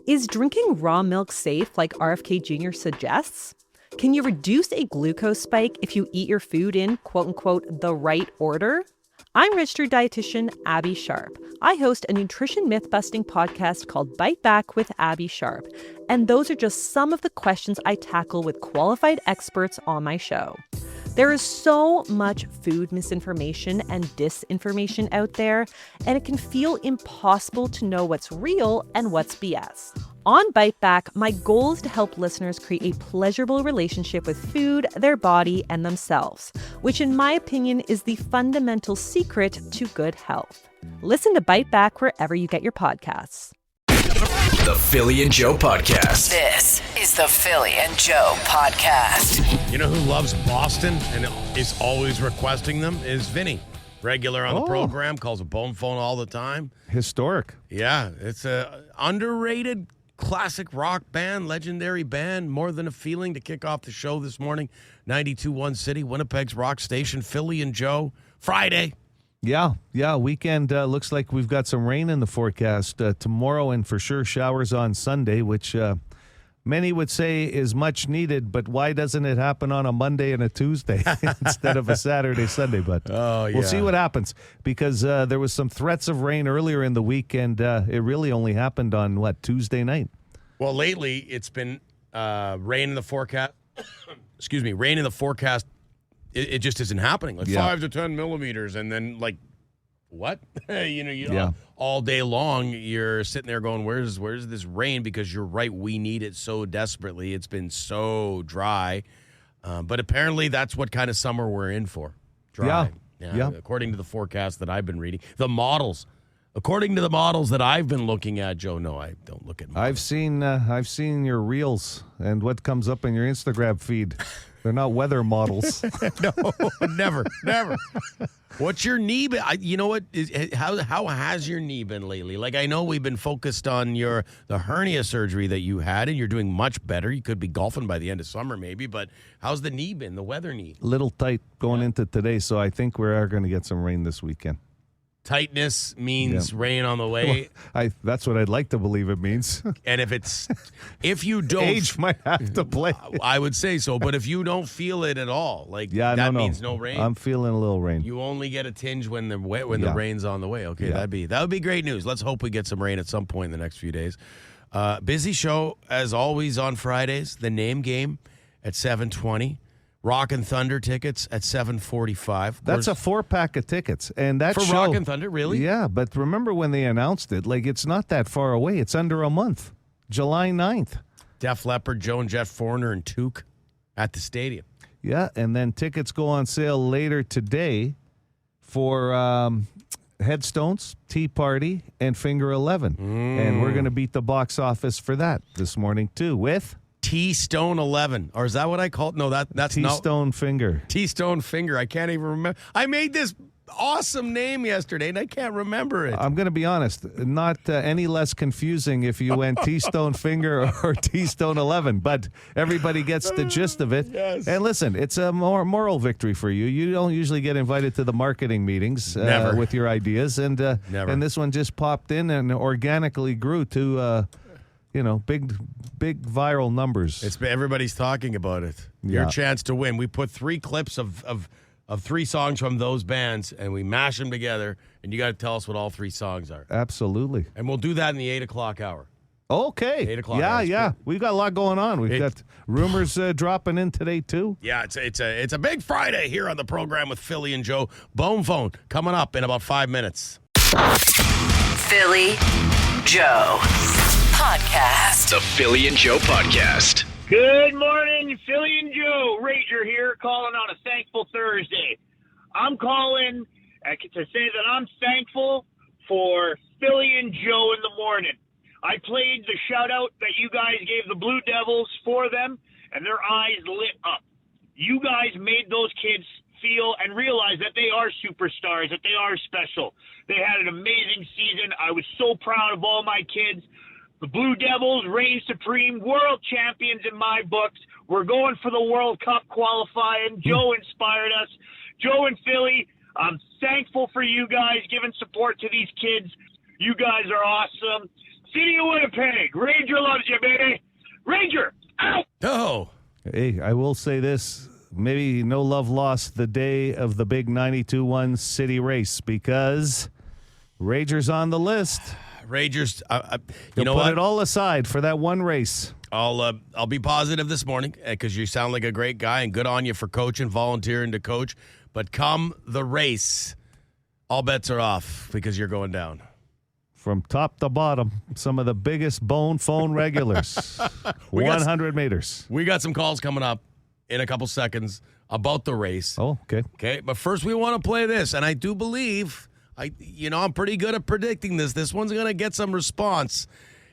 Is drinking raw milk safe like RFK Jr. suggests? Can you reduce a glucose spike if you eat your food in, quote-unquote, the right order? I'm registered dietitian Abby Sharp. I host a nutrition myth-busting podcast called Bite Back with Abby Sharp, and those are just some of the questions I tackle with qualified experts on my show. There is so much food misinformation and disinformation out there, and it can feel impossible to know what's real and what's BS. On Bite Back, my goal is to help listeners create a pleasurable relationship with food, their body, and themselves, which in my opinion is the fundamental secret to good health. Listen to Bite Back wherever you get your podcasts. The Philly and Joe Podcast. This is the Philly and Joe Podcast. You know who loves Boston and is always requesting them is Feeney. Regular on the program, calls a bone phone all the time. Historic. Yeah, it's a underrated classic rock band, legendary band. More Than a Feeling to kick off the show this morning. 92.1 City, Winnipeg's rock station. Philly and Joe, Friday. Yeah. Weekend looks like we've got some rain in the forecast tomorrow, and for sure showers on Sunday, which many would say is much needed. But why doesn't it happen on a Monday and a Tuesday instead of a Saturday, Sunday? But we'll see what happens, because there was some threats of rain earlier in the week, and it really only happened on, Tuesday night? Well, lately it's been rain in the forecast. Excuse me, rain in the forecast. It just isn't happening. 5 to 10 millimeters, and then what? All day long you're sitting there going, "Where's this rain?" Because you're right, we need it so desperately. It's been so dry, but apparently that's what kind of summer we're in for. Dry. Yeah. According to the forecast that I've been reading, according to the models that I've been looking at, Joe. No, I don't look at models. I've seen your reels and what comes up in your Instagram feed. They're not weather models. No, never. What's your knee been? You know what? How has your knee been lately? I know we've been focused on the hernia surgery that you had, and you're doing much better. You could be golfing by the end of summer maybe, but how's the knee been, the weather knee? Little tight going into today, so I think we are going to get some rain this weekend. Tightness means rain on the way. That's what I'd like to believe it means. And if you don't, age might have to play. I would say so, but if you don't feel it at all, that means no rain. I'm feeling a little rain. You only get a tinge when the rain's on the way. Okay, that would be great news. Let's hope we get some rain at some point in the next few days. Busy show as always on Fridays. The name game at 7:20. Rock and Thunder tickets at 7:45. That's a 4-pack of tickets, and that for show, Rock and Thunder, really? Yeah, but remember when they announced it? It's not that far away. It's under a month, July 9th. Def Leppard, Joe and Jet Foreigner, and Took at the stadium. Yeah, and then tickets go on sale later today for Headstones, Tea Party, and Finger 11, and we're going to beat the box office for that this morning too with T-Stone 11, or is that what I call it? No, that's T-Stone Finger. T-Stone Finger. I can't even remember. I made this awesome name yesterday, and I can't remember it. I'm going to be honest, not any less confusing if you went T-Stone Finger or T-Stone 11, but everybody gets the gist of it. Yes. And listen, it's a moral victory for you. You don't usually get invited to the marketing meetings with your ideas, and this one just popped in and organically grew to big viral numbers. Everybody's talking about it. Your chance to win. We put 3 clips of 3 songs from those bands, and we mash them together, and you got to tell us what all 3 songs are. Absolutely. And we'll do that in the 8 o'clock hour. Okay. 8 o'clock. Yeah. We've got a lot going on. We've got rumors dropping in today, too. Yeah, it's a big Friday here on the program with Philly and Joe. Bone Phone coming up in about 5 minutes. Philly Joe Podcast. The Philly and Joe Podcast. Good morning, Philly and Joe. Rager here, calling on a thankful Thursday. I'm calling to say that I'm thankful for Philly and Joe in the morning. I played the shout-out that you guys gave the Blue Devils for them, and their eyes lit up. You guys made those kids feel and realize that they are superstars, that they are special. They had an amazing season. I was so proud of all my kids. The Blue Devils reign supreme, world champions in my books. We're going for the World Cup qualifying. Joe inspired us. Joe and Philly, I'm thankful for you guys giving support to these kids. You guys are awesome. City of Winnipeg. Ranger loves you, baby. Ranger, out! Oh, Hey, I will say this. Maybe no love lost the day of the big 92-1 city race because Rangers on the list. Rangers. You'll know put what? it all aside for that one race. I'll be positive this morning because you sound like a great guy and good on you for coaching, volunteering to coach. But come the race, all bets are off because you're going down. From top to bottom, some of the biggest phone regulars. 100 meters. We got some calls coming up in a couple seconds about the race. Oh, okay. Okay, but first we want to play this, and I do believe I'm pretty good at predicting this. This one's going to get some response.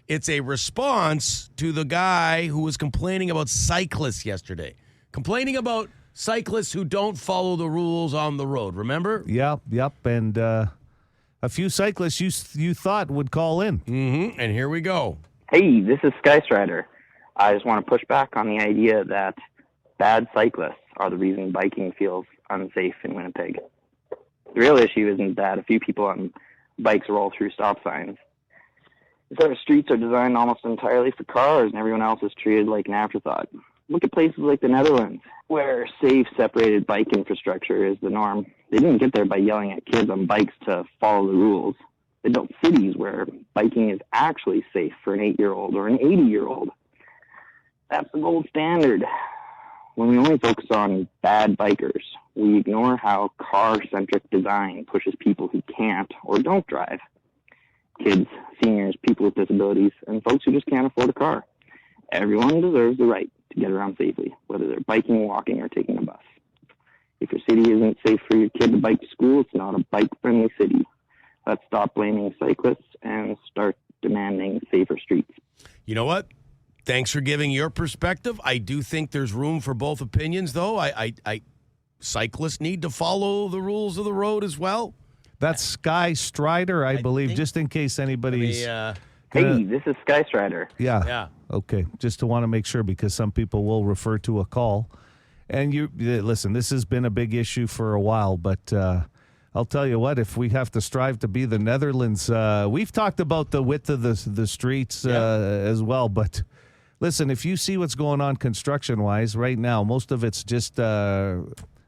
It's a response to the guy who was complaining about cyclists yesterday. Complaining about cyclists who don't follow the rules on the road. Remember? Yep. And a few cyclists you thought would call in. Mm-hmm. And here we go. Hey, this is Skystrider. I just want to push back on the idea that bad cyclists are the reason biking feels unsafe in Winnipeg. The real issue isn't that a few people on bikes roll through stop signs. It's that our streets are designed almost entirely for cars and everyone else is treated like an afterthought. Look at places like the Netherlands, where safe, separated bike infrastructure is the norm. They didn't get there by yelling at kids on bikes to follow the rules. They built cities where biking is actually safe for an 8-year-old or an 80-year-old. That's the gold standard. When we only focus on bad bikers, we ignore how car-centric design pushes people who can't or don't drive. Kids, seniors, people with disabilities, and folks who just can't afford a car. Everyone deserves the right to get around safely, whether they're biking, walking, or taking a bus. If your city isn't safe for your kid to bike to school, it's not a bike-friendly city. Let's stop blaming cyclists and start demanding safer streets. You know what? Thanks for giving your perspective. I do think there's room for both opinions, though. Cyclists need to follow the rules of the road as well. That's Sky Strider, I believe, just in case anybody's... Hey, this is Skystrider. Yeah. Okay. Just to want to make sure because some people will refer to a call. And listen, this has been a big issue for a while, but I'll tell you what, if we have to strive to be the Netherlands, we've talked about the width of the streets as well, but listen, if you see what's going on construction-wise right now, most of it's just...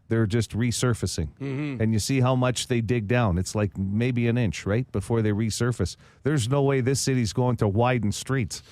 they're just resurfacing. Mm-hmm. And you see how much they dig down. It's like maybe an inch, right, before they resurface. There's no way this city's going to widen streets.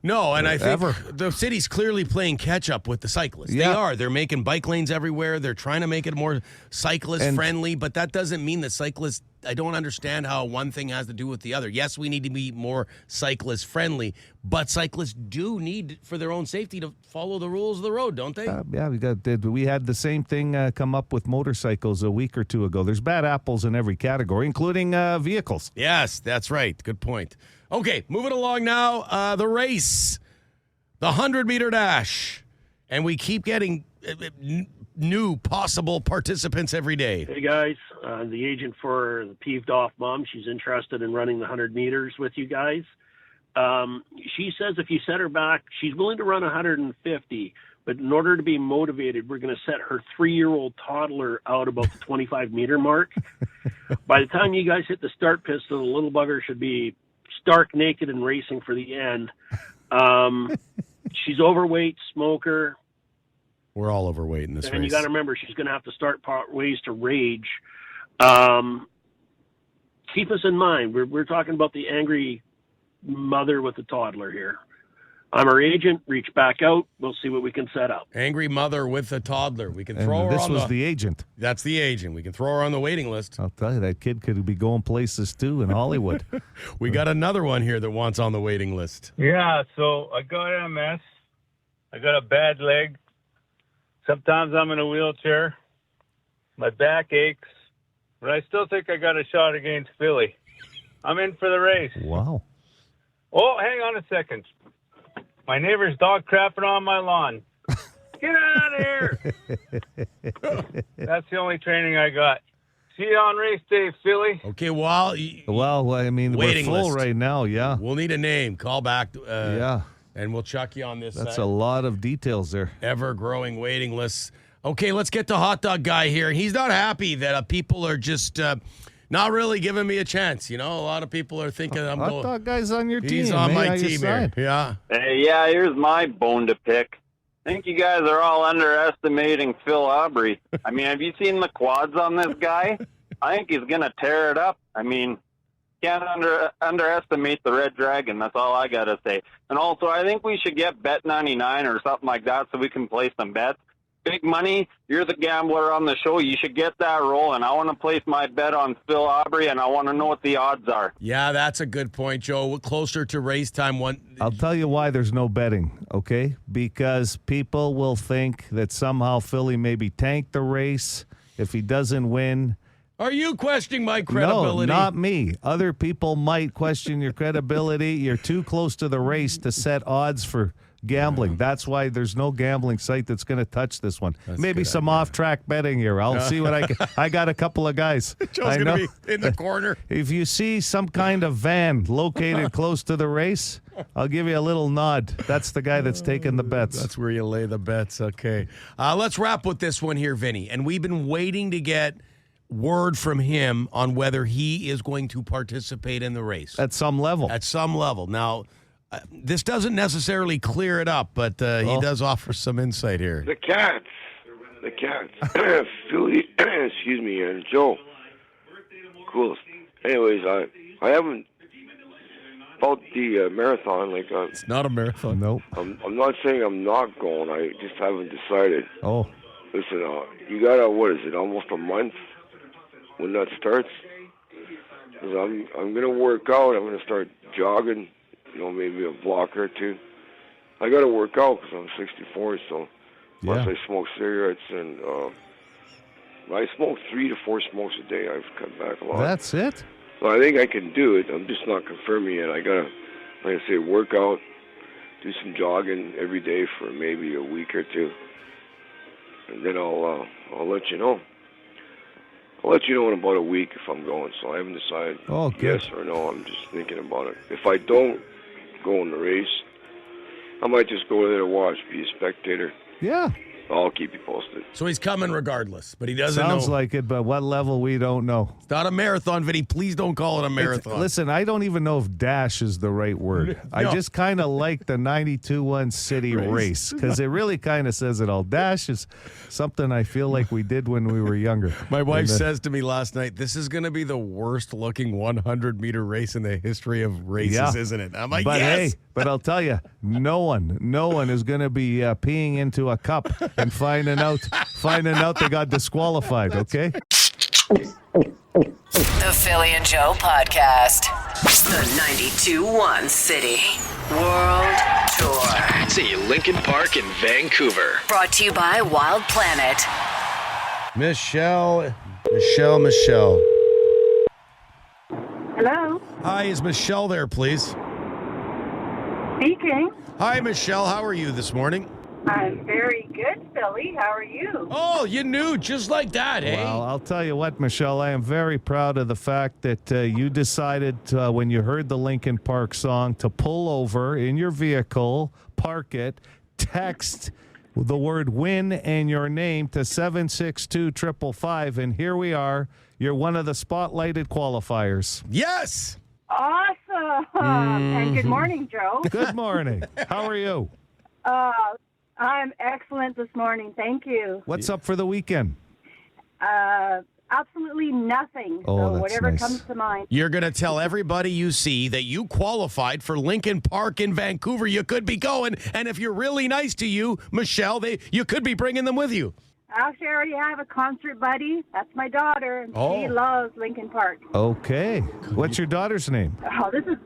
No, and I think the city's clearly playing catch-up with the cyclists. Yeah. They are. They're making bike lanes everywhere. They're trying to make it more cyclist-friendly, but that doesn't mean that cyclists... I don't understand how one thing has to do with the other. Yes, we need to be more cyclist-friendly, but cyclists do need, for their own safety, to follow the rules of the road, don't they? We had the same thing come up with motorcycles a week or two ago. There's bad apples in every category, including vehicles. Yes, that's right. Good point. Okay, moving along now. The race, the 100-meter dash, and we keep getting new possible participants every day. Hey guys, the agent for the Peeved Off Mom. She's interested in running the 100 meters with you guys. She says if you set her back, she's willing to run 150, but in order to be motivated, we're going to set her 3-year-old toddler out about the 25-meter mark. By the time you guys hit the start pistol, the little bugger should be stark naked and racing for the end. She's overweight, smoker. We're all overweight in this race. And you got to remember, she's going to have to start ways to rage. Keep us in mind. We're talking about the angry mother with the toddler here. I'm her agent. Reach back out. We'll see what we can set up. Angry mother with a toddler. We can throw her on This was the agent. That's the agent. We can throw her on the waiting list. I'll tell you, that kid could be going places, too, in Hollywood. We got another one here that wants on the waiting list. Yeah, so I got MS. I got a bad leg. Sometimes I'm in a wheelchair. My back aches. But I still think I got a shot against Philly. I'm in for the race. Wow. Oh, hang on a second. My neighbor's dog crapping on my lawn. Get out of here. That's the only training I got. See you on race day, Philly. Okay, well, I mean, we're full list right now, yeah. We'll need a name. Call back. Yeah. And we'll chuck you on this. That's a lot of details there. Ever-growing waiting lists. Okay, let's get to Hot Dog Guy here. He's not happy that people are just not really giving me a chance. You know, a lot of people are thinking I'm I going. thought guys on your team. He's on eh, my on your team here. side. Yeah. Hey, yeah, here's my bone to pick. I think you guys are all underestimating Phil Aubrey. I mean, have you seen the quads on this guy? I think he's going to tear it up. I mean, can't underestimate the Red Dragon. That's all I got to say. And also, I think we should get Bet99 or something like that so we can place some bets. Big money. You're the gambler on the show. You should get that rolling. I want to place my bet on Phil Aubrey, and I want to know what the odds are. Yeah, that's a good point, Joe. Closer to race time. I'll tell you why there's no betting, okay? Because people will think that somehow Philly maybe tanked the race if he doesn't win. Are you questioning my credibility? No, not me. Other people might question your credibility. You're too close to the race to set odds for gambling. That's why there's no gambling site that's going to touch this one. Maybe some off-track betting here. I'll see what I got a couple of guys. Joe's going to be in the corner. If you see some kind of van located close to the race, I'll give you a little nod. That's the guy that's taking the bets. That's where you lay the bets. Okay. Let's wrap with this one here, Vinny. And we've been waiting to get word from him on whether he is going to participate in the race. At some level. At some level. Now, this doesn't necessarily clear it up, but he does offer some insight here. The cats. Philly, excuse me, and Joe. Coolest. Anyways, I haven't about the marathon. Like it's not a marathon. Nope. I'm not saying I'm not going. I just haven't decided. Oh. Listen, you got what is it? Almost a month when that starts. 'Cause I'm gonna work out. I'm gonna start jogging. You know, maybe a block or two. I got to work out because I'm 64, so once I smoke cigarettes and I smoke 3 to 4 smokes a day. I've cut back a lot. That's it? So I think I can do it. I'm just not confirming yet. I got to, like I say, work out, do some jogging every day for maybe a week or two, and then I'll let you know. I'll let you know in about a week if I'm going, so I haven't decided yes or no. I'm just thinking about it. If I don't go in the race, I might just go there to watch, be a spectator. Yeah. I'll keep you posted. So he's coming regardless, but he doesn't Sounds know. like it, but what level we don't know. It's not a marathon, Vinny. Please don't call it a marathon. Listen, I don't even know if dash is the right word. No. I just kind of like the 92-1 city race because it really kind of says it all. Dash is something I feel like we did when we were younger. My wife says to me last night, this is going to be the worst looking 100-meter race in the history of races, isn't it? I'm like, but yes! Hey, but I'll tell you, no one is going to be peeing into a cup and finding out they got disqualified, okay? The Philly and Joe Podcast. The 92.1 City World Tour. See Linkin Park in Vancouver. Brought to you by Wild Planet. Michelle. Hello. Hi, is Michelle there, please? Speaking. Hi, Michelle. How are you this morning? I'm very good, Philly. How are you? Oh, you knew just like that, eh? Well, I'll tell you what, Michelle, I am very proud of the fact that you decided when you heard the Linkin Park song to pull over in your vehicle, park it, text the word win and your name to 762-555, and here we are. You're one of the spotlighted qualifiers. Yes! Awesome. And good morning, Joe. Good morning. How are you? I'm excellent this morning. Thank you. What's up for the weekend? Absolutely nothing. Oh, so that's whatever nice. comes to mind. You're going to tell everybody you see that you qualified for Linkin Park in Vancouver. You could be going, and if you're really nice to you, Michelle, you could be bringing them with you. Actually, I already have a concert buddy. That's my daughter. And Oh. She loves Linkin Park. Okay. What's your daughter's name? Oh, this is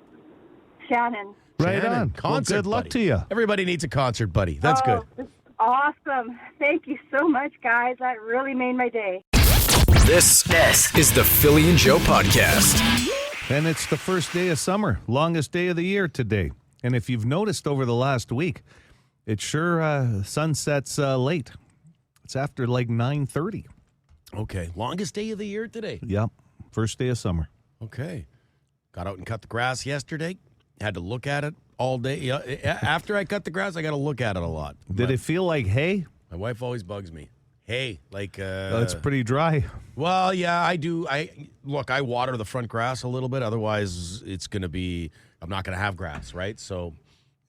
Shannon. Right Shannon, on. Well, concert good luck buddy. to you. Everybody needs a concert buddy. That's good. This is awesome. Thank you so much, guys. That really made my day. This is the Philly and Joe Podcast. And it's the first day of summer, longest day of the year today. And if you've noticed over the last week, it sure sunsets late. It's after like 9:30. Okay. Longest day of the year today. Yep. First day of summer. Okay. Got out and cut the grass yesterday. Had to look at it all day. Yeah, after I cut the grass, I got to look at it a lot. Did it feel like hay? My wife always bugs me. hay. Like, It's pretty dry. well, yeah, I do. I water the front grass a little bit. Otherwise, it's going to be, I'm not going to have grass, right? So,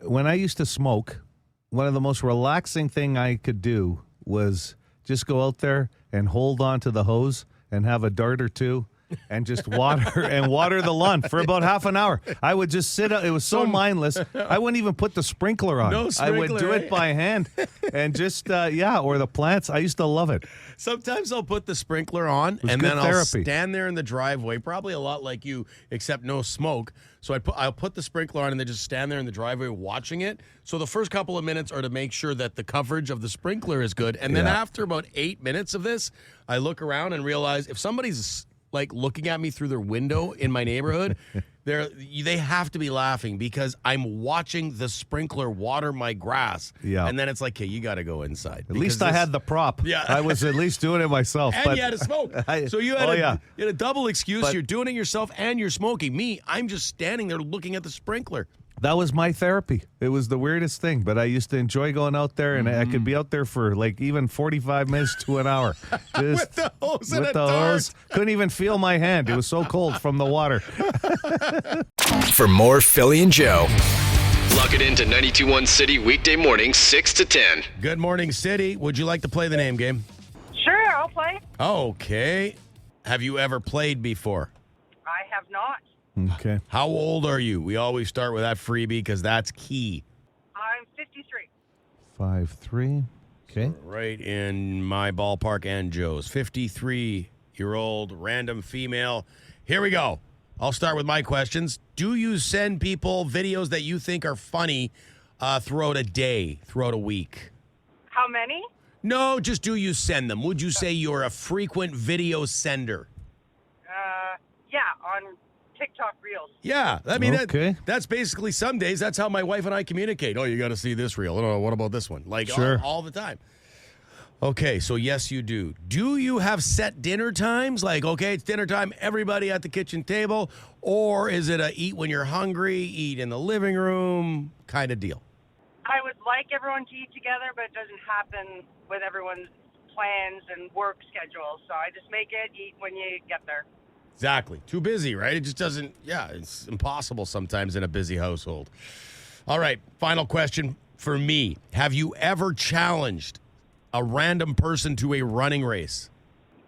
When I used to smoke, one of the most relaxing thing I could do was just go out there and hold on to the hose and have a dart or two and just water the lawn for about half an hour. I would just sit out. It was so mindless. I wouldn't even put the sprinkler on. No I would sprinkler, do right? it by hand and just, or the plants. I used to love it. sometimes I'll put the sprinkler on was and good then I'll therapy. stand there in the driveway, probably a lot like you, except no smoke. So I'll put the sprinkler on and then just stand there in the driveway watching it. So the first couple of minutes are to make sure that the coverage of the sprinkler is good. And then Yeah. after about 8 minutes of this, I look around and realize if somebody's like looking at me through their window in my neighborhood, they have to be laughing because I'm watching the sprinkler water my grass. Yeah. And then it's like, okay, you got to go inside. At least I had the prop. Yeah. I was at least doing it myself. And but you had to smoke. So you had, you had a double excuse. But- You're doing it yourself and you're smoking. Me, I'm just standing there looking at the sprinkler. That was my therapy. It was the weirdest thing, but I used to enjoy going out there, and I could be out there for like even 45 minutes to an hour. With the hose and with a the dart. hose. Couldn't even feel my hand. It was so cold from the water. For more Philly and Joe, log it into 92.1 City weekday mornings 6 to 10. Good morning, City. Would you like to play the name game? Sure, I'll play. Okay. Have you ever played before? I have not. Okay. How old are you? We always start with that freebie because that's key. I'm 53. 5'3". Okay. Right in my ballpark and Joe's. 53-year-old random female. Here we go. I'll start with my questions. Do you send people videos that you think are funny throughout a day, throughout a week? How many? No, just do you send them? Would you say you're a frequent video sender? Yeah, on TikTok Reels. Yeah, I mean, Okay. that's basically some days. That's how my wife and I communicate. Oh, you got to see this reel. Oh, what about this one? Like Sure. all the time. Okay, so yes, you do. Do you have set dinner times? Like, okay, it's dinner time, everybody at the kitchen table, or is it a eat when you're hungry, eat in the living room kind of deal? I would like everyone to eat together, but it doesn't happen with everyone's plans and work schedules. So I just make it, eat when you get there. Exactly. Too busy, right? It just doesn't, it's impossible sometimes in a busy household. All right, final question for me. Have you ever challenged a random person to a running race?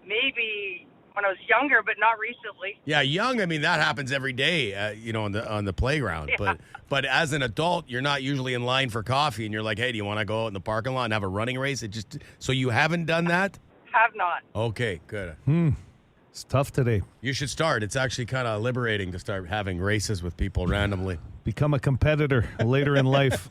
Maybe when I was younger, but not recently. Yeah, young, I mean, that happens every day, on the playground. Yeah. But as an adult, you're not usually in line for coffee, and you're like, hey, do you want to go out in the parking lot and have a running race? So you haven't done that? Have not. Okay, good. It's tough today. You should start. It's actually kind of liberating to start having races with people randomly. Become a competitor later in life.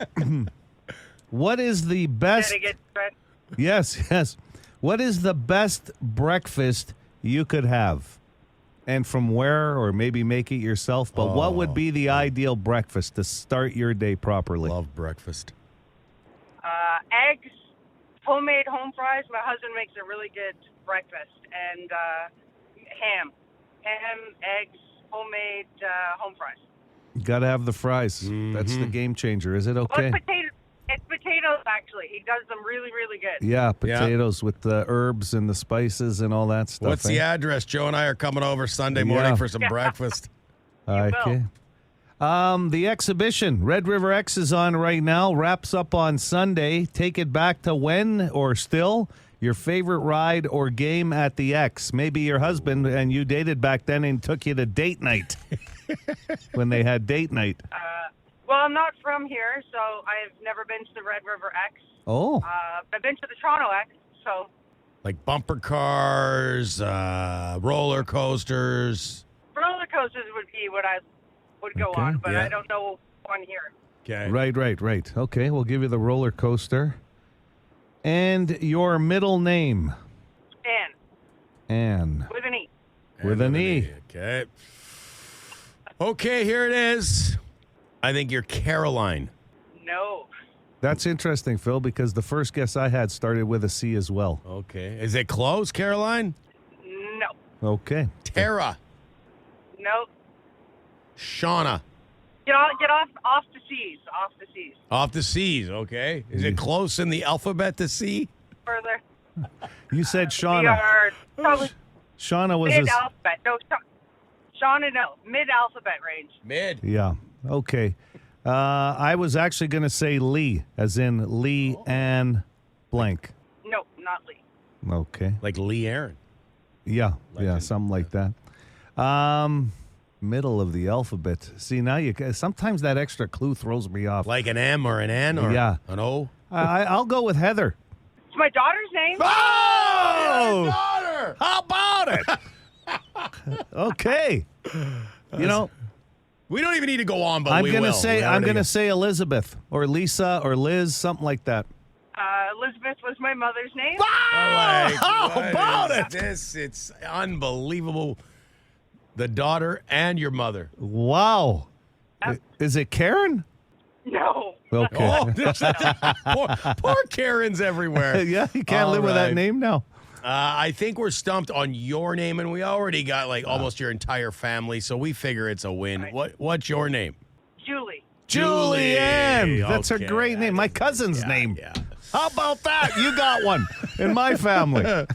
What is the best? Did I get that? Yes. What is the best breakfast you could have? And from where, or maybe make it yourself, but what would be the ideal breakfast to start your day properly? Love breakfast. Eggs, homemade home fries. My husband makes a really good breakfast. And ham, eggs, homemade home fries. Got to have the fries. That's the game changer. Is it okay? Well, it's potatoes, actually. He does them really, really good. Yeah, potatoes with the herbs and the spices and all that stuff. What's the address? Joe and I are coming over Sunday morning for some breakfast. Okay. The exhibition, Red River X, is on right now. Wraps up on Sunday. Take it back to when or still your favorite ride or game at the X. Maybe your husband and you dated back then and took you to date night when they had date night. Well, I'm not from here, so I've never been to the Red River X. Oh. I've been to the Toronto X, so. Like bumper cars, roller coasters. Roller coasters would be what I would go on, but yeah. I don't know one here. Okay. Right. Okay, we'll give you the roller coaster. And your middle name? Ann. With an E. With an E. Okay. Okay, here it is. I think you're Caroline. No. That's interesting, Phil, because the first guess I had started with a C as well. Okay. Is it close, Caroline? No. Okay. Tara. No. Shauna. Get off the C's. Off the C's. Off the C's, okay. Is it close in the alphabet to C? Further. You said We Shauna. are probably Shauna was mid-alphabet. No, Shauna, no. Mid-alphabet range. Mid. Yeah. Okay. I was actually going to say Lee, as in Lee Ann blank. No, not Lee. Okay. Like Lee Aaron. Yeah. Yeah. Something like that. Middle of the alphabet. See, now sometimes that extra clue throws me off. Like an M or an N or an O. I'll go with Heather. It's my daughter's name. Oh! Daughter! How about it? Okay. You know, we don't even need to go on, but I'm we gonna will. say Elizabeth or Lisa or Liz, something like that. Elizabeth was my mother's name. How about it? It's unbelievable. The daughter and your mother. Wow. Is it Karen? No. Okay. Poor Karens everywhere. Yeah, you can't live with that name now. I think we're stumped on your name, and we already got almost your entire family, so we figure it's a win. Right. What's your name? Julie. Julianne. That's a Okay, great name. My cousin's name. Yeah. How about that? You got one in my family.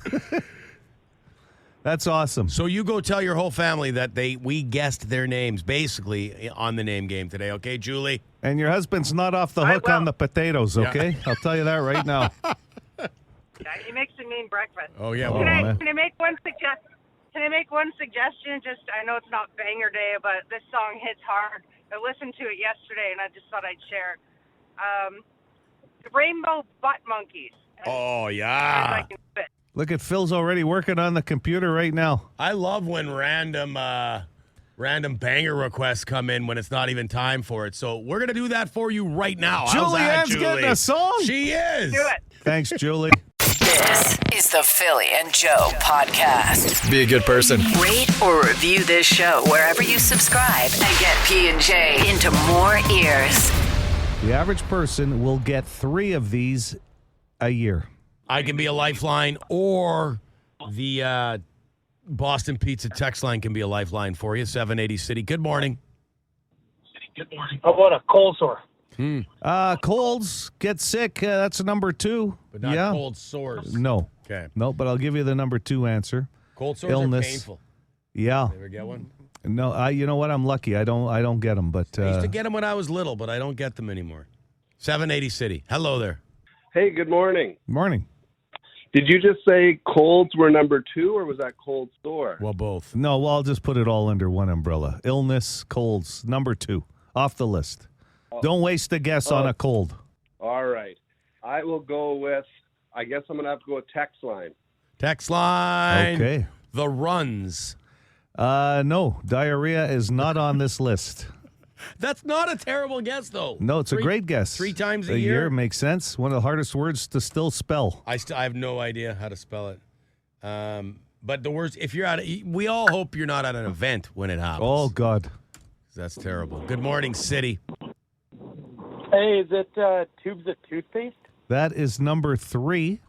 That's awesome. So you go tell your whole family that we guessed their names basically on the name game today, okay, Julie? And your husband's not off the hook on the potatoes, okay? I'll tell you that right now. Yeah, he makes a mean breakfast. Oh yeah. Can I make one suggestion? Can I make one suggestion? Just I know it's not banger day, but this song hits hard. I listened to it yesterday, and I just thought I'd share. The Rainbow Butt Monkeys. Oh As yeah. I can fit. Look at Phil's already working on the computer right now. I love when random banger requests come in when it's not even time for it. So we're gonna do that for you right now. How's that, Julianne's Julie? getting a song. She is. Do it. Thanks, Julie. This is the Philly and Joe podcast. Be a good person. Rate or review this show wherever you subscribe and get P&J into more ears. The average person will get 3 of these a year. I can be a lifeline, or the Boston Pizza text line can be a lifeline for you. 780 City. Good morning. How about a cold sore? Colds, get sick. That's number 2. But not yeah. cold sores. No. Okay. No, but I'll give you the number 2 answer. Cold sores Illness. are painful. Yeah. Ever get one? No, you know what? I'm lucky. I don't get them, but I used to get them when I was little, but I don't get them anymore. 780 City. Hello there. Hey, good morning. Morning. Did you just say colds were number 2, or was that cold sore? Well, both. No, well, I'll just put it all under one umbrella. Illness, colds, number 2, off the list. Don't waste a guess on a cold. All right. I will go with, I guess I'm going to have to go with text line. Text line. Okay. The runs. No, diarrhea is not on this list. That's not a terrible guess, though. No, it's a great guess. 3 times a a year makes sense. One of the hardest words to still spell. I have no idea how to spell it. But the worst, if you're we all hope you're not at an event when it happens. Oh, God. That's terrible. Good morning, City. Hey, is it tubes of toothpaste? That is number 3.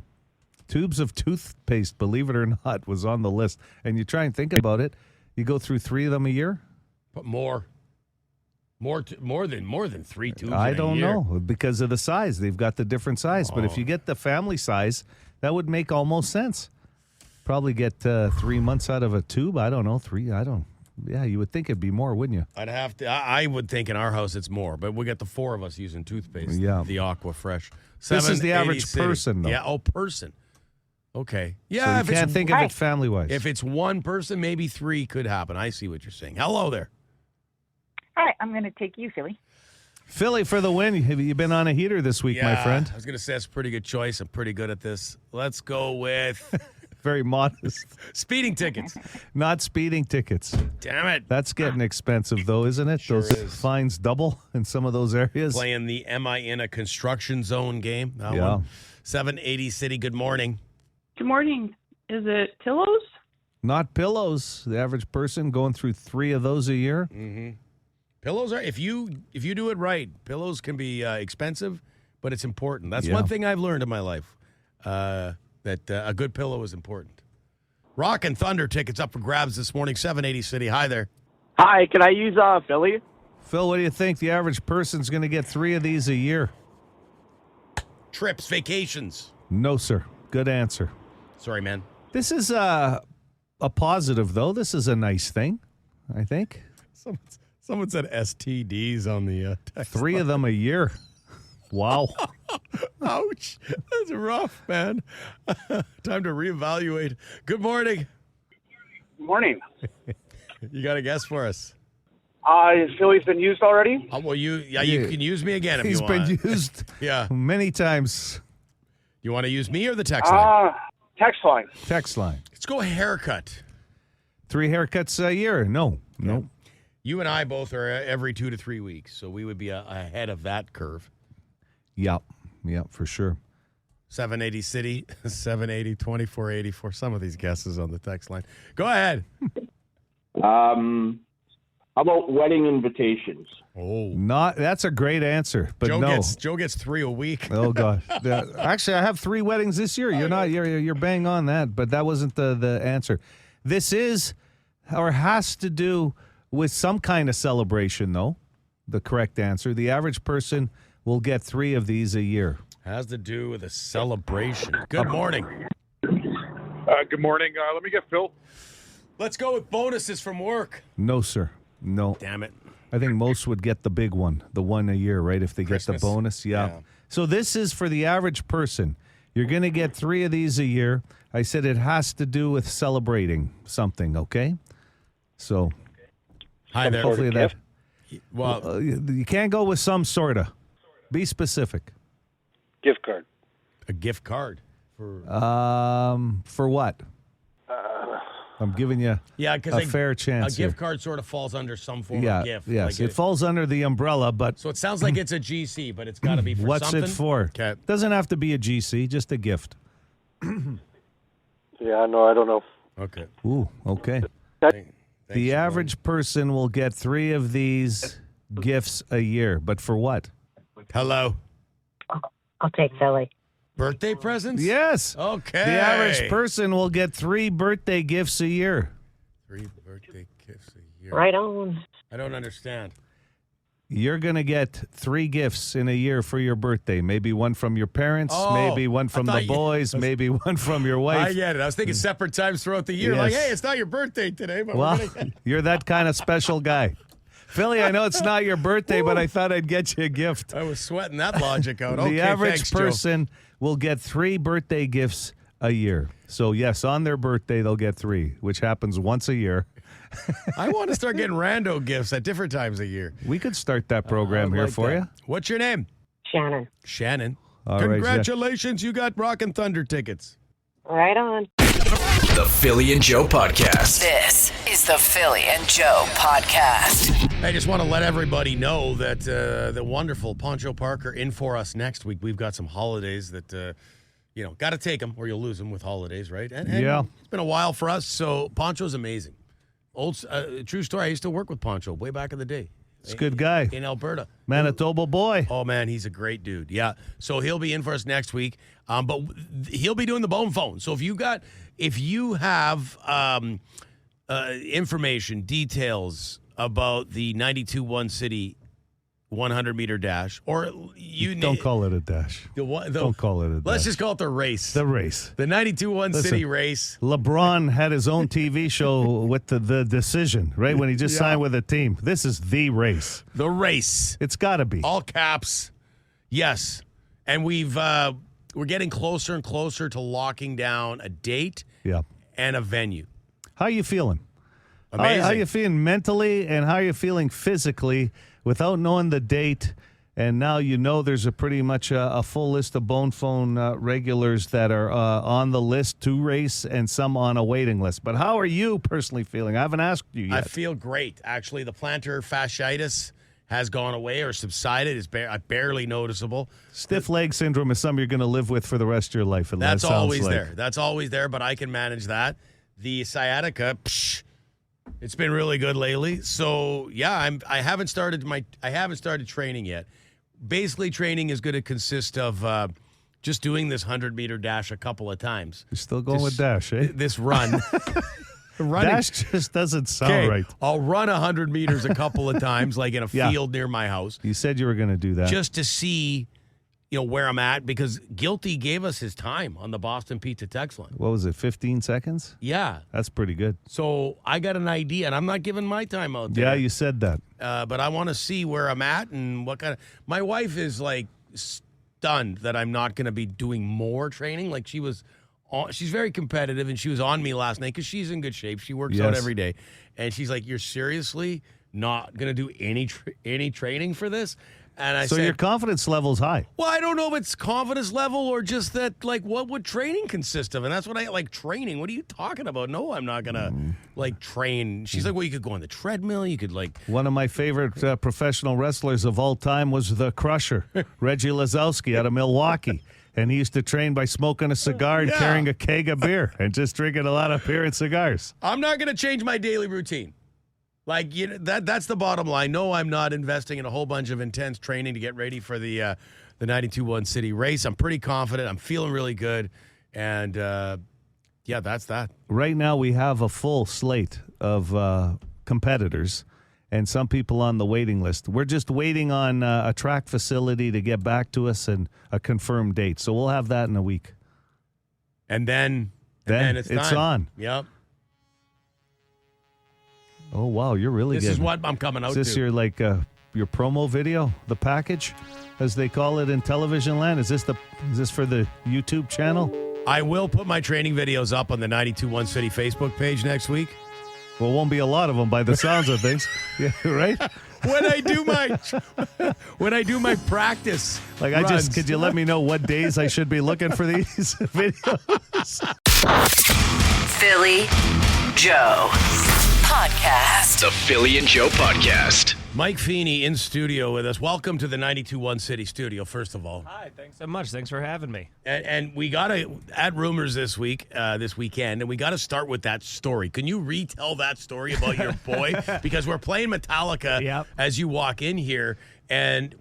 Tubes of toothpaste, believe it or not, was on the list. And you try and think about it. You go through 3 of them a year? But more than 3 tubes. I in a don't year. know because of the size. They've got the different size. But if you get the family size, that would make almost sense. Probably get 3 months out of a tube. I don't know. 3. I don't. Yeah, you would think it'd be more, wouldn't you? I'd have to. I would think in our house it's more, but we got the 4 of us using toothpaste. Yeah. The Aqua Fresh. This is the 780 average City. person, though. Yeah. Oh, person. Okay. So Yeah. you can't think of it family-wise. If it's one person, maybe 3 could happen. I see what you're saying. Hello there. All right, I'm going to take you, Philly. Philly for the win. Have you been on a heater this week, my friend? I was going to say that's a pretty good choice. I'm pretty good at this. Let's go with Very modest. speeding tickets. Not speeding tickets. Damn it. That's getting expensive, though, isn't it? Sure Those is. fines double in some of those areas. Playing the Am I in a construction zone game? That Yeah. one. 780 City. Good morning. Good morning. Is it pillows? Not pillows. The average person going through 3 of those a year. Mm-hmm. Pillows are if you do it right. Pillows can be expensive, but it's important. That's one thing I've learned in my life. That a good pillow is important. Rock and Thunder tickets up for grabs this morning. 780 City. Hi there. Hi, can I use Philly? Phil, what do you think? The average person's going to get 3 of these a year. Trips, vacations. No, sir. Good answer. Sorry, man. This is a positive, though. This is a nice thing, I think. Someone said STDs on the text 3 of them a year. Wow. Ouch. That's rough, man. Time to reevaluate. Good morning. Good morning. You got a guess for us? Philly's been used already? Well, you can use me again if He's you want. been used many times. You want to use me or the text line? Text line. Text line. Let's go haircut. 3 haircuts a year? No. You and I both are every 2 to 3 weeks, so we would be ahead of that curve. Yep, for sure. 780 City, 780, 2484. Some of these guesses on the text line. Go ahead. How about wedding invitations? That's a great answer, but Joe gets 3 a week. Oh God! Actually, I have 3 weddings this year. You're bang on that, but that wasn't the answer. This is or has to do with some kind of celebration, though. The correct answer. The average person will get 3 of these a year. Has to do with a celebration. Good morning. Good morning. Let me get Phil. Let's go with bonuses from work. No, sir. No. Damn it. I think most would get the big one, the one a year, right? If they Christmas. get the bonus. Yeah. So this is for the average person. You're going to get 3 of these a year. I said it has to do with celebrating something, okay? So Hi there. hopefully that. Well, you can't go with some sort of. Be specific. Gift card. A gift card. For what? I'm giving you a fair chance A gift here. card sort of falls under some form of gift. Yes, Like it falls under the umbrella, but... So it sounds like it's a GC, but it's got to be for what's something. it for? Okay. Doesn't have to be a GC, just a gift. Yeah, no, I don't know. Okay. Ooh, okay. Thanks, The average person will get 3 of these gifts a year, but for what? Hello. I'll take Philly. Birthday presents? Yes. Okay. The average person will get 3 birthday gifts a year. 3 birthday gifts a year. Right on. I don't understand. You're going to get 3 gifts in a year for your birthday. Maybe one from your parents, maybe one from the boys, maybe one from your wife. I get it. I was thinking separate times throughout the year. Yes. Like, hey, it's not your birthday today, but Well, we're gonna... you're that kind of special guy. Philly, I know it's not your birthday, but I thought I'd get you a gift. I was sweating that logic out. Okay, The average thanks, Joe. person will get 3 birthday gifts a year. So, yes, on their birthday, they'll get 3, which happens once a year. I want to start getting rando gifts at different times a year. We could start that program here for you. What's your name? Shannon. Shannon. All right, Congratulations, you got Rock and Thunder tickets. Right on. The Philly and Joe Podcast. This is the Philly and Joe Podcast. I just want to let everybody know that the wonderful Poncho Parker in for us next week. We've got some holidays that, got to take them or you'll lose them with holidays, right? And Yeah. It's been a while for us, so Poncho's amazing. True story, I used to work with Poncho way back in the day. He's a good guy. In Alberta. Manitoba boy. Oh, man, he's a great dude. Yeah. So he'll be in for us next week. But he'll be doing the bone phone. So if you have information, details about the 92-1 City 100-meter dash, or Don't call it a dash. Don't call it a dash. Let's just call it the race. The race. The 92-1 Listen, City race. LeBron had his own TV show with the decision, right? When he just signed with a team. This is the race. The race. It's got to be. All caps. Yes. And we're getting closer and closer to locking down a date and a venue. How are you feeling? Amazing. How are you feeling mentally and how are you feeling physically without knowing the date? And now you know there's a pretty much a full list of bone phone regulars that are on the list to race and some on a waiting list. But how are you personally feeling? I haven't asked you yet. I feel great. Actually, the plantar fasciitis has gone away or subsided. It's barely noticeable. Stiff leg syndrome is something you're going to live with for the rest of your life. That's always there. That's always there, but I can manage that. The sciatica, it's been really good lately. So yeah, I haven't started training yet. Basically, training is going to consist of just doing this 100-meter dash a couple of times. You're still going with dash, eh? This run. Dash just doesn't sound right. I'll run 100 meters a couple of times, like in a field near my house. You said you were going to do that. Just to see, where I'm at, because Guilty gave us his time on the Boston Pizza text line. What was it, 15 seconds? Yeah. That's pretty good. So I got an idea, and I'm not giving my time out there. Yeah, you said that. But I want to see where I'm at and what kind of. My wife is like stunned that I'm not going to be doing more training. Like she's very competitive, and she was on me last night because she's in good shape. She works out every day, and she's like, "You're seriously not going to do any training for this?" And I said, your confidence level's high. well, I don't know if it's confidence level or just that, like, what would training consist of? And that's what I like, training. What are you talking about? No, I'm not going to, like, train. She's like, well, you could go on the treadmill. You could, like. One of my favorite professional wrestlers of all time was the Crusher, Reggie Lazowski out of Milwaukee. And he used to train by smoking a cigar and carrying a keg of beer and just drinking a lot of beer and cigars. I'm not going to change my daily routine. Like, that's the bottom line. No, I'm not investing in a whole bunch of intense training to get ready for the 92-1 City race. I'm pretty confident. I'm feeling really good. And, that's that. Right now we have a full slate of competitors and some people on the waiting list. We're just waiting on a track facility to get back to us and a confirmed date. So we'll have that in a week. And then it's time. On. Yep. Oh, wow, you're really This good. is what I'm coming out to. Is this your promo video, the package, as they call it in television land? Is this for the YouTube channel? I will put my training videos up on the 92-1 City Facebook page next week. Well, won't be a lot of them by the sounds of things. Yeah, right? When I do my practice runs. Could you let me know what days I should be looking for these videos? Philly Joe Podcast. The Philly and Joe Podcast. Mike Feeney in studio with us. Welcome to the 92-1 City studio, first of all. Hi, thanks so much. Thanks for having me. And we got to add rumors this weekend, and we got to start with that story. Can you retell that story about your boy? Because we're playing Metallica as you walk in here, and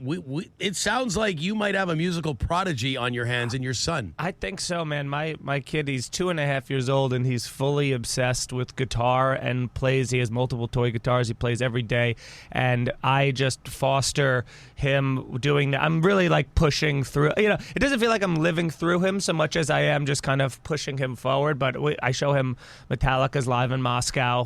it sounds like you might have a musical prodigy on your hands in your son. I think so, man. My kid, he's 2.5 years old, and he's fully obsessed with guitar and plays. He has multiple toy guitars. He plays every day, and I just foster him doing that. I'm really like pushing through. It doesn't feel like I'm living through him so much as I am just kind of pushing him forward. But I show him Metallica's live in Moscow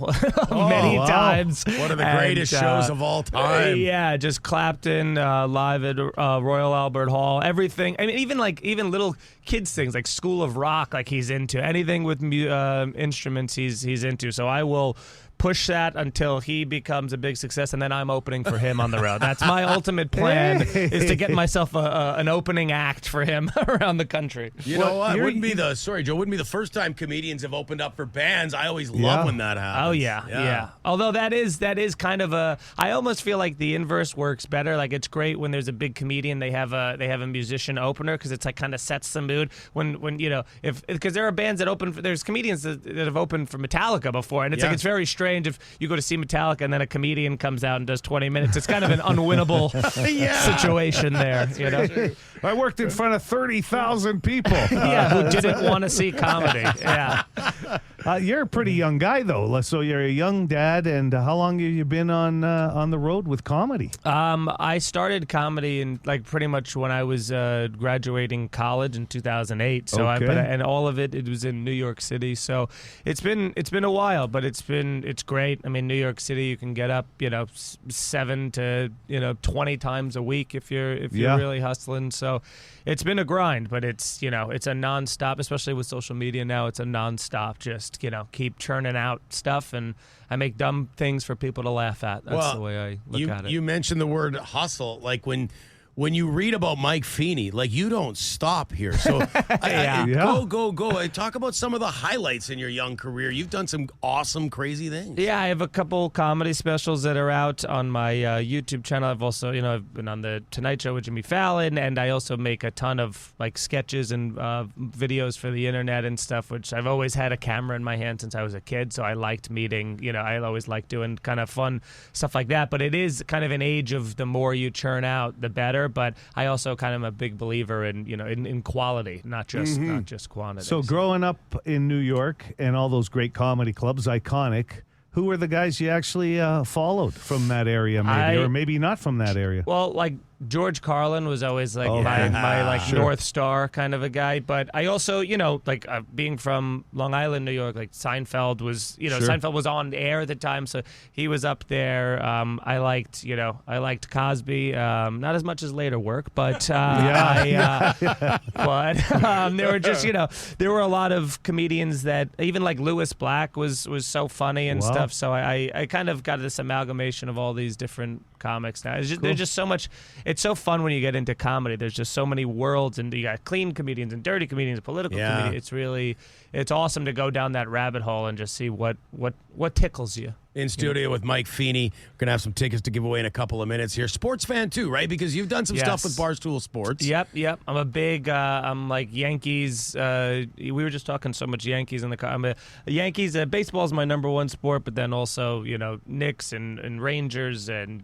many times. One of the greatest shows of all time. Yeah, just Clapton live at Royal Albert Hall. Everything. I mean, even little kids things like School of Rock. Like he's into anything with instruments. He's into. So I will push that until he becomes a big success, and then I'm opening for him on the road. That's my ultimate plan, is to get myself an opening act for him around the country. You know what? Wouldn't be the first time comedians have opened up for bands. I always love when that happens. Oh yeah. Although that is kind of I almost feel like the inverse works better. Like it's great when there's a big comedian, they have a musician opener, because it's like kind of sets the mood. When because there are bands that open. There's comedians that have opened for Metallica before, and it's like it's very strange if you go to see Metallica and then a comedian comes out and does 20 minutes. It's kind of an unwinnable situation there. I worked in front of 30,000 people. Who didn't want to see comedy. Yeah. You're a pretty young guy, though. So you're a young dad, and how long have you been on the road with comedy? I started comedy in pretty much when I was graduating college in 2008. So and all of it was in New York City. So it's been a while, but it's great. I mean, New York City, you can get up 7 to 20 times a week if you're really hustling. So it's been a grind, but it's a nonstop, especially with social media now. It's a nonstop, just keep churning out stuff, and I make dumb things for people to laugh at. That's the way I look at it. You mentioned the word hustle, like when you read about Mike Feeney, like you don't stop here. So go. Talk about some of the highlights in your young career. You've done some awesome, crazy things. Yeah, I have a couple comedy specials that are out on my YouTube channel. I've also, I've been on the Tonight Show with Jimmy Fallon, and I also make a ton of sketches and videos for the internet and stuff, which I've always had a camera in my hand since I was a kid. So I liked meeting, I always liked doing kind of fun stuff like that. But it is kind of an age of the more you churn out, the better. But I also kind of am a big believer in in quality, not just quantity. So growing up in New York and all those great comedy clubs, iconic. Who were the guys you actually followed from that area, maybe, or maybe not from that area? Well, George Carlin was always like my sure. North Star kind of a guy. But I also, being from Long Island, New York, like Seinfeld was, Sure. Seinfeld was on air at the time, so he was up there. I liked Cosby, not as much as later work, but there were just, there were a lot of comedians that even like Louis Black was so funny and stuff. So I kind of got this amalgamation of all these different comics now. There's just so much. It's so fun when you get into comedy. There's just so many worlds, and you got clean comedians and dirty comedians, political comedians. It's awesome to go down that rabbit hole and just see what tickles you. In studio with Mike Feeney. We're going to have some tickets to give away in a couple of minutes here. Sports fan, too, right? Because you've done some stuff with Barstool Sports. Yep. I'm a big, I'm like Yankees. We were just talking so much Yankees in the car. I'm a Yankees. Baseball is my number one sport, but then also, Knicks and Rangers and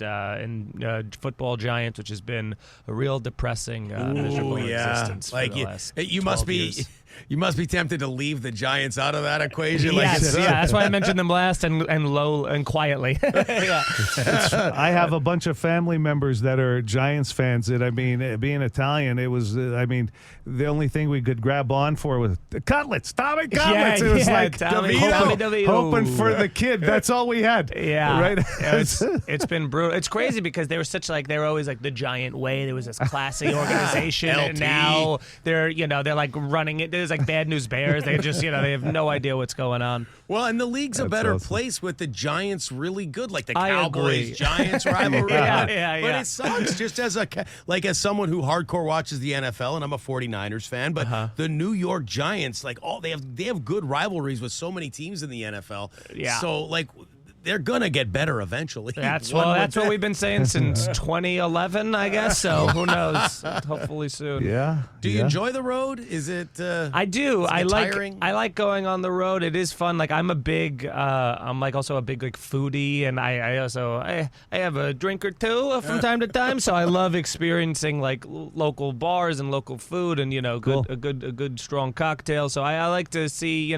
football Giants, which has been a real depressing, miserable existence for the last 12 years. You must be tempted to leave the Giants out of that equation. Yes, that's why I mentioned them last and low and quietly. I have a bunch of family members that are Giants fans. That being Italian, it was the only thing we could grab on for was the cutlets, Tommy cutlets. It was like hoping for the kid. That's all we had. Yeah, right. It's been brutal. It's crazy because they were always like the Giant way. There was this classy organization, and now they're like running it. There's like Bad News Bears. They just they have no idea what's going on. Well, and the league's a better place with the Giants really good, like the I agree. Cowboys-Giants rivalry. Yeah. But it sucks just as someone who hardcore watches the NFL, and I'm a 49ers fan, but the New York Giants, they have good rivalries with so many teams in the NFL. Yeah. So they're gonna get better eventually. That's what we've been saying since 2011, I guess. So who knows? Hopefully soon. Yeah. Do you enjoy the road? Is it? I do. I tiring? like going on the road. It is fun. Like I'm a big, also a big foodie, and I have a drink or two from time to time. So I love experiencing like local bars and local food, and a good strong cocktail. So I like to see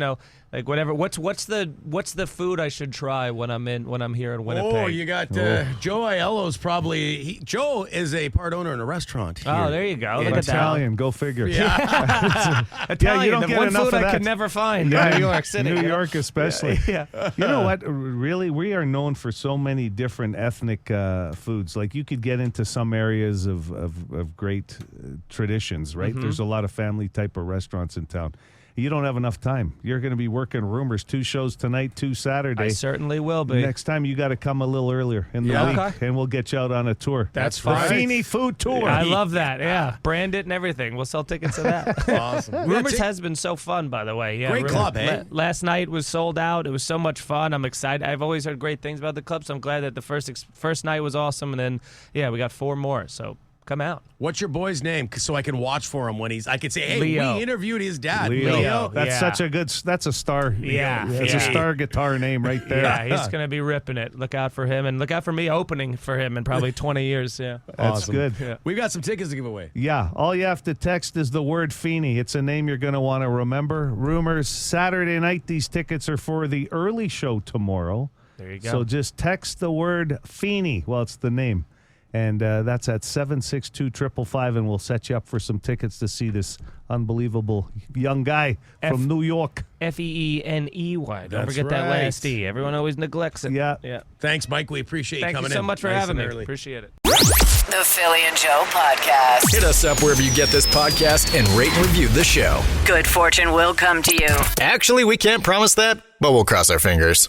like whatever. What's the food I should try when I'm here in Winnipeg? Oh, you got Joe Aiello's probably. Joe is a part owner in a restaurant here. Oh, there you go. Look at that. Italian, go figure. Yeah. Italian, you don't the get one enough food of I that. could never find in New York City. New York especially. Yeah. You know what? Really, we are known for so many different ethnic foods. Like you could get into some areas of great traditions, right? Mm-hmm. There's a lot of family type of restaurants in town. You don't have enough time. You're going to be working Rumors, 2 shows tonight, 2 Saturday. I certainly will be. Next time you got to come a little earlier in the week, and we'll get you out on a tour. That's fine. The Feeney Food Tour. I love that. Yeah, brand it and everything. We'll sell tickets to that. Awesome. Rumors has been so fun, by the way. Yeah, great club, hey? Last night was sold out. It was so much fun. I'm excited. I've always heard great things about the club, so I'm glad that the first night was awesome, and then we got 4 more. So. Come out. What's your boy's name? So I can watch for him when I can say, hey, Leo. we interviewed his dad. Leo. That's such a good, that's a star. Yeah. It's a star guitar name right there. Yeah, he's going to be ripping it. Look out for him, and look out for me opening for him in probably 20 years. Yeah. That's awesome. good. Yeah. We've got some tickets to give away. Yeah. All you have to text is the word Feeney. It's a name you're going to want to remember. Rumors, Saturday night. These tickets are for the early show tomorrow. There you go. So just text the word Feeney. Well, it's the name. And that's at 762-555, and we'll set you up for some tickets to see this unbelievable young guy from New York. Feeney. Don't That's forget that right. last E. Everyone always neglects it. Yeah. Thanks, Mike. We appreciate you coming in. Thank you so much for nice having me. early. Appreciate it. The Philly and Joe Podcast. Hit us up wherever you get this podcast and rate and review the show. Good fortune will come to you. Actually, we can't promise that, but we'll cross our fingers.